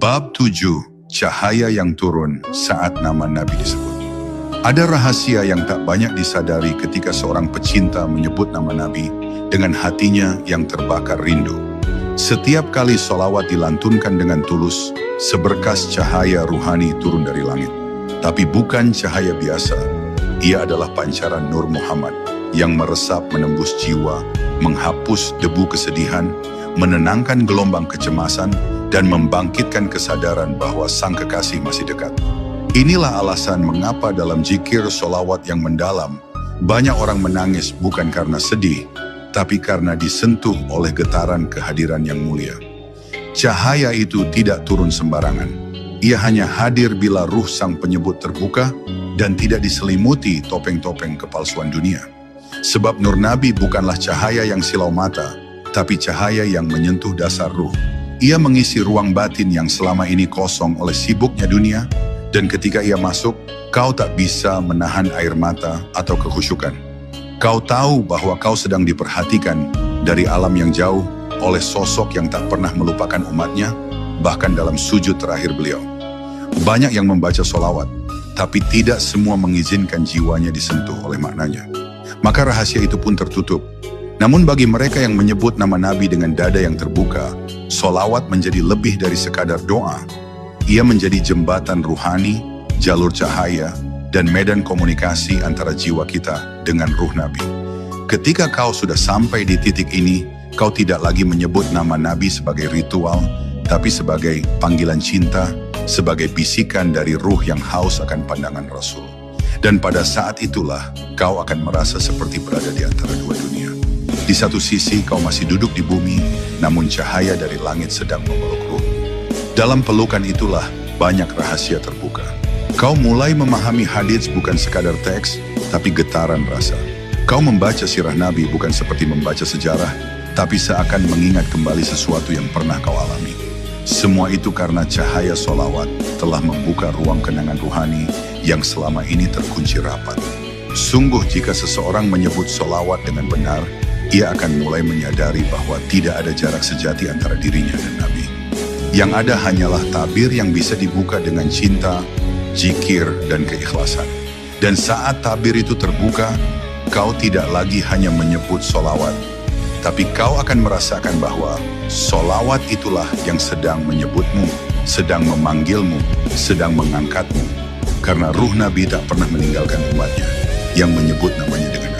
Bab 7. Cahaya yang turun saat nama Nabi disebut. Ada rahasia yang tak banyak disadari ketika seorang pecinta menyebut nama Nabi dengan hatinya yang terbakar rindu. Setiap kali sholawat dilantunkan dengan tulus, seberkas cahaya ruhani turun dari langit. Tapi bukan cahaya biasa, ia adalah pancaran Nur Muhammad yang meresap menembus jiwa, menghapus debu kesedihan, menenangkan gelombang kecemasan, dan membangkitkan kesadaran bahwa sang kekasih masih dekat. Inilah alasan mengapa dalam zikir sholawat yang mendalam, banyak orang menangis bukan karena sedih, tapi karena disentuh oleh getaran kehadiran yang mulia. Cahaya itu tidak turun sembarangan. Ia hanya hadir bila ruh sang penyebut terbuka dan tidak diselimuti topeng-topeng kepalsuan dunia. Sebab Nur Nabi bukanlah cahaya yang silau mata, tapi cahaya yang menyentuh dasar ruh. Ia mengisi ruang batin yang selama ini kosong oleh sibuknya dunia, dan ketika ia masuk, kau tak bisa menahan air mata atau kekhusyukan. Kau tahu bahwa kau sedang diperhatikan dari alam yang jauh oleh sosok yang tak pernah melupakan umatnya, bahkan dalam sujud terakhir beliau. Banyak yang membaca sholawat, tapi tidak semua mengizinkan jiwanya disentuh oleh maknanya. Maka rahasia itu pun tertutup. Namun bagi mereka yang menyebut nama Nabi dengan dada yang terbuka, sholawat menjadi lebih dari sekadar doa. Ia menjadi jembatan ruhani, jalur cahaya, dan medan komunikasi antara jiwa kita dengan ruh Nabi. Ketika kau sudah sampai di titik ini, kau tidak lagi menyebut nama Nabi sebagai ritual, tapi sebagai panggilan cinta, sebagai bisikan dari ruh yang haus akan pandangan Rasul. Dan pada saat itulah, kau akan merasa seperti berada di antara dua dunia. Di satu sisi kau masih duduk di bumi, namun cahaya dari langit sedang memeluk ruh. Dalam pelukan itulah banyak rahasia terbuka. Kau mulai memahami hadits bukan sekadar teks, tapi getaran rasa. Kau membaca sirah Nabi bukan seperti membaca sejarah, tapi seakan mengingat kembali sesuatu yang pernah kau alami. Semua itu karena cahaya sholawat telah membuka ruang kenangan ruhani yang selama ini terkunci rapat. Sungguh jika seseorang menyebut sholawat dengan benar, ia akan mulai menyadari bahwa tidak ada jarak sejati antara dirinya dan Nabi. Yang ada hanyalah tabir yang bisa dibuka dengan cinta, zikir, dan keikhlasan. Dan saat tabir itu terbuka, kau tidak lagi hanya menyebut sholawat, tapi kau akan merasakan bahwa sholawat itulah yang sedang menyebutmu, sedang memanggilmu, sedang mengangkatmu. Karena ruh Nabi tak pernah meninggalkan umatnya yang menyebut namanya dengan